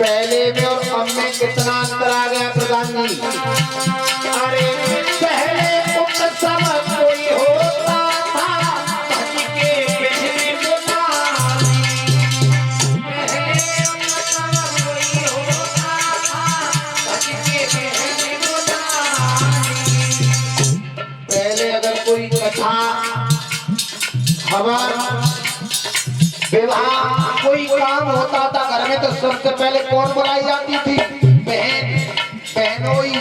पहले में और अब में कितना अंतर आ गया प्रधान जी। अरे पहले उत्सव कोई होता था भज के बहने बुलानी। पहले उत्सव कोई होता था भज के बहने बुलानी। पहले अगर कोई कथा खबर विवाह कोई काम होता था घर में तो सबसे पहले कौन बुलाई जाती थी? बहन, बहनोई,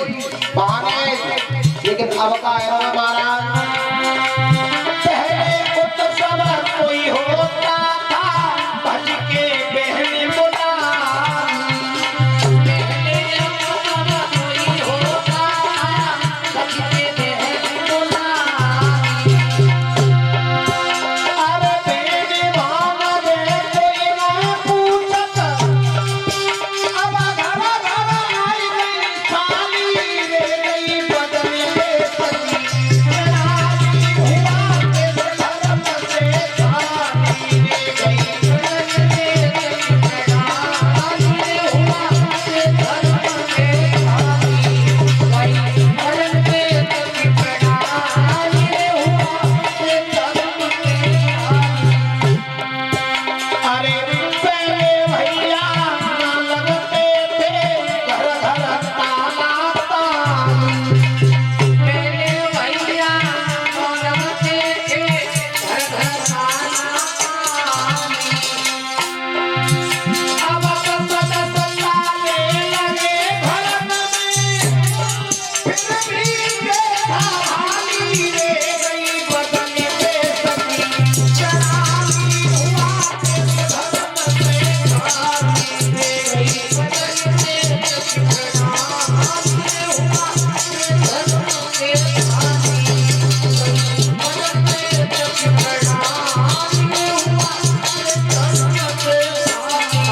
बहनें। लेकिन अब का है महाराज, पहले उत्सव कोई होता था भज के बहन बुलानी। पहले उत्सव कोई होता था भज के बहन बुलानी। अरे बेटे भाग दे कोई ना पूछत, अब घर घर आई गई साली रे गई बदन पे सजी। राजी हुआ के धर्म से साली रे गई बदन पे सजी। राजी हुआ के धर्म से साली गई बदन पे सजी। राजी हुआ के धर्म से साली। अरे पहले भैया ना लगते थे घर घर ताला ताली। पहले भैया ना लगते थे घर घर ताला ताली। अब बस ताले लगे घर में, फिर भी देखा हाली रे गई बदन पे सजी। राजी हुआ के धर्म से साली रे गई बदन पे सजी। राजी हुआ के धर्म से साली बदन पे सजी। राजी हुआ के धर्म से साली।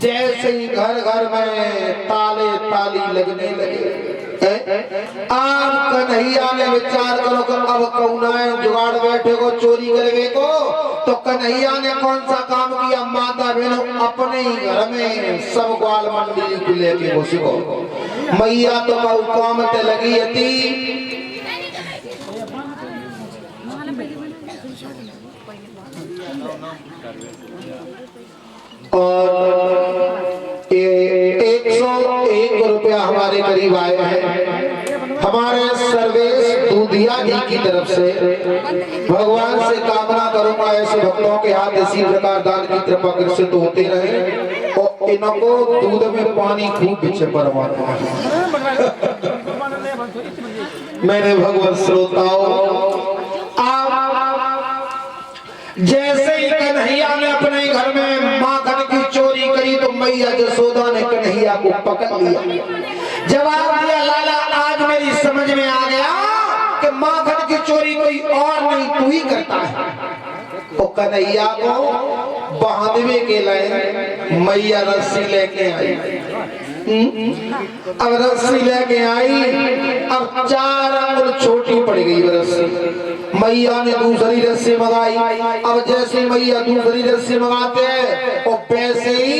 जैसे ही घर घर में ताले ताली लगने लगे, आप कन्हैया ने विचार करो कि अब कौन है जुगाड़ बैठे को चोरी करवे को। तो कन्हैया ने कौन सा काम किया? माता बहनों अपने ही घर में सब ग्वाल मंडली को लेके घुसो। मैया तो बहु काम ते लगी थी। और 101 रुपया हमारे करीब आए हैं हमारे सर्वेश दूधिया जी की तरफ से। भगवान से कामना करूंगा ऐसे भक्तों के हाथ इसी प्रकार दान की कृपा कृषित होते रहे और इनको दूध में पानी खूब पीछे परमात्मा। मैंने भगवत श्रोताओं, जैसे ही कन्हैया ने अपने घर में माखन की चोरी करी तो मैया यशोदा ने कन्हैया को पकड़ लिया। जवाब दिया, लाला आज मेरी समझ में आ गया कि माखन की चोरी कोई और नहीं तू ही करता है। तो कन्हैया को बांधवे के लिए मैया रस्सी लेके आई। अब रस्सी लेके आई, अब 4 अंगुल छोटी पड़ गई रस्सी। मैया ने दूसरी रस्सी मंगाई। अब जैसे मैया दूसरी रस्सी मंगाते हैं और वैसे ही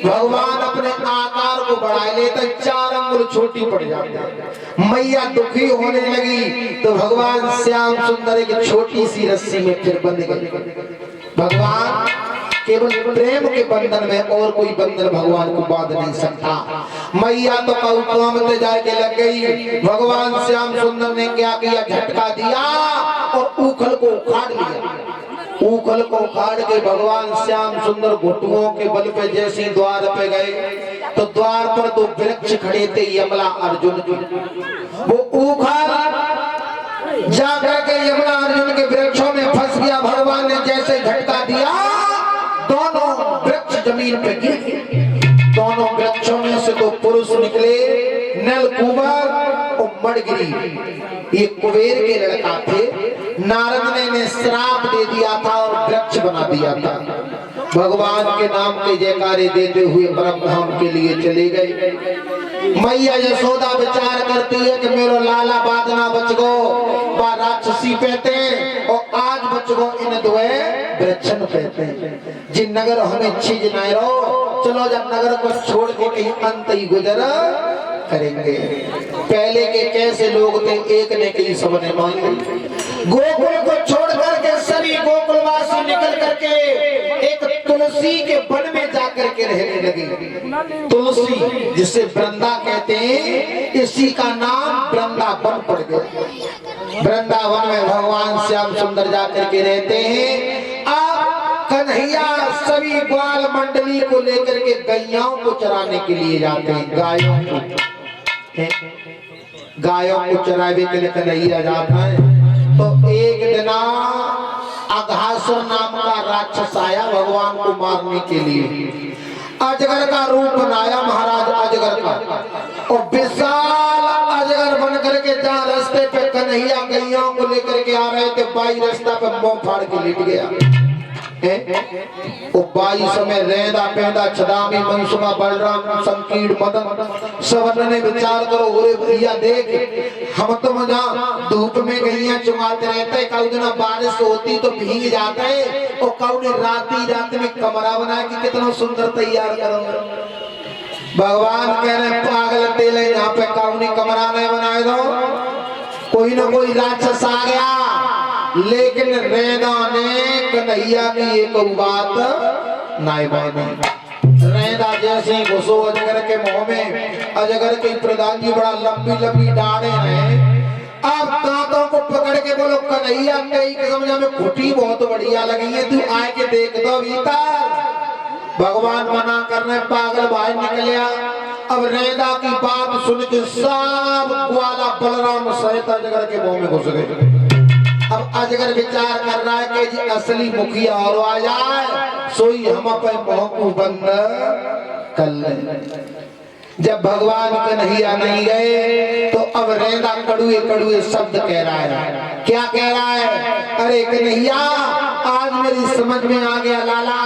भगवान अपने आकार को बढ़ा लेते, 4 अंगुल छोटी पड़ जाती है। मैया दुखी होने लगी तो भगवान श्याम सुंदर एक छोटी सी रस्सी में फिर बंध गए। भगवान केवल प्रेम के बंधन में और कोई बंधन भगवान को बांध नहीं सकता। मैया तो काम में जाके लग गई। भगवान श्याम सुंदर ने क्या किया? झटका दिया और ऊखल को उखाड़ लिया। ऊखल को उखाड़ के भगवान श्याम सुंदर घुटुओं के बल पे जैसे द्वार पे गए तो द्वार पर 2 वृक्ष खड़े थे, यमला अर्जुन की। वो ऊखल जाकर के यमला अर्जुन के वृक्षों में फंस गया। भगवान ने जैसे झटका दिया दोनों वृक्ष जमीन पे गिर गए। दोनों वृक्षों में से 2 पुरुष निकले, नल कुमार और मणगिरी। ये कुबेर के लड़का थे। नारद ने इन्हें श्राप दे दिया था और वृक्ष बना दिया था। भगवान के नाम के जयकारे देते हुए परम धाम के लिए चले गए। मैया यशोदा विचार करती है कि मेरो लाला बाद ना बच गो, बा राक्षसी पहते और आज बच गो इन दुए वृक्षन पहते। जिन नगर हमें चीज न रो चलो जब नगर को छोड़ के कहीं अंत ही गुजर करेंगे। पहले के कैसे लोग थे, एक ने कही सबने मानी। गोकुल को छोड़ करके सभी गोकुलवासी निकल करके एक तुलसी के वन में जाकर के रहने लगे। तुलसी जिसे वृंदा कहते हैं, इसी का नाम वृंदावन पड़ गया। वृंदावन में भगवान श्याम सुंदर जाकर के रहते हैं। अब कन्हैया सभी ग्वाल मंडली को लेकर के गैयाओं को चराने के लिए जाते हैं। गायों को चरावे के लिए कन्हैया जाता है। तो एक दिन अघासुर नाम का राक्षस आया भगवान को मारने के लिए। अजगर का रूप बनाया महाराज अजगर का, और विशाल अजगर बन करके जहाँ रास्ते पे कन्हैया गैयाओं को लेकर के आ रहे थे, बाई रास्ता पे मुंह फाड़ के लेट गया। वो बाई समय रेदा पैदा छदामी मनसुमा बलराम संकीर्ण मदन सवन ने विचार करो, ओरे भैया देख हम तो मजा धूप में गैया चुमाते रहते, कल दिन बारिश होती तो भीग जाते, और कल ने रात में कमरा बना के कितना सुंदर तैयार करो। भगवान कह रहे पागल तेले यहाँ पे कौनी कमरा नहीं बनाए दो, कोई ना कोई राक्षस आ गया। लेकिन रेदा ने कन्हैया की एक बात नहीं मानी। रेदा जैसे घुसो अजगर के मुंह में, अजगर के प्रधान जी बड़ा लंबी लंबी डाढ़े हैं। अब दांतों को पकड़ के बोलो कन्हैया कई समझा में खुटी बहुत बढ़िया लगी है, तू आए के देख दो भीतर। भगवान मना करने पागल भाई निकलिया। अब रेदा की बात सुन के सब ग्वाला बलराम सहित अजगर के मुंह में घुस गए। अब अजगर विचार कर रहा है कि जी असली मुखिया और आ जाए, सोई हम अपने मुंह को बंद कर ले। जब भगवान कन्हैया नहीं गए तो अब रेदा कड़ुए कड़ुए शब्द कह रहा है। क्या कह रहा है? अरे कन्हैया आज मेरी समझ में आ गया लाला,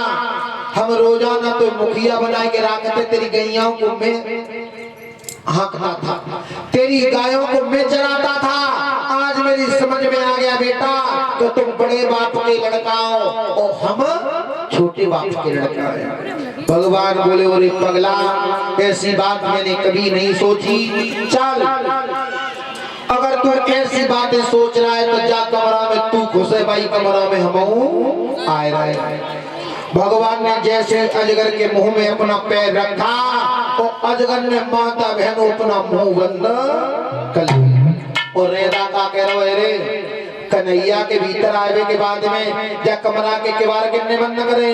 हम रोजाना तो मुखिया बना के रखते, तेरी गैयाओं को मैं हाँकता था, तेरी गायों को मैं चराता था। आज मेरी समझ में आ गया बेटा, तो तुम बड़े बाप के लड़का हो और हम छोटे बाप के लड़का है। भगवान बोले बोले पगला, ऐसी बात मैंने कभी नहीं सोची। चल अगर तू ऐसी बातें सोच रहा है तो जा कमरा में तू घुसे, भाई कमरा में हम आए रहे। भगवान ने जैसे अजगर के मुंह में अपना पैर रखा तो अजगर ने माता बहनों अपना मुंह बंद कर लिया। और रेदा का कह रहे रे कन्हैया के भीतर आवे के बाद में जा कमरा के किवाड़ कितने बंद करे।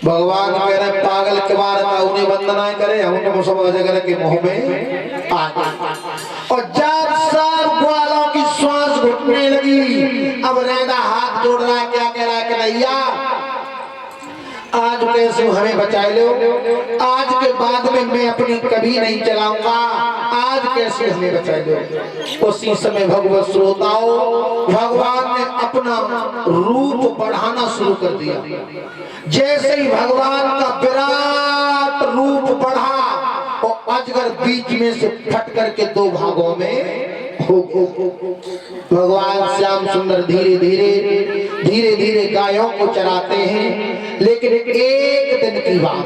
भगवान कह रहे पागल किवाड़ का उन्हें बंद ना करे, हम तो सब अजगर के मुंह में आ गए। और जब सब ग्वालों की श्वास घुटने लगी, अब रेदा हाथ जोड़ रहा है, क्या कह रहा है कन्हैया आज कैसे हमें बचा लो, आज के बाद में मैं अपनी कभी नहीं चलाऊंगा, आज कैसे हमें बचा लो। उसी समय भगवत श्रोताओं भगवान ने अपना रूप बढ़ाना शुरू कर दिया। जैसे ही भगवान का विराट रूप बढ़ा और अजगर बीच में से फट करके दो भागों में हो। भगवान श्याम सुंदर धीरे धीरे गायों को चराते हैं। लेकिन एक दिन की बात,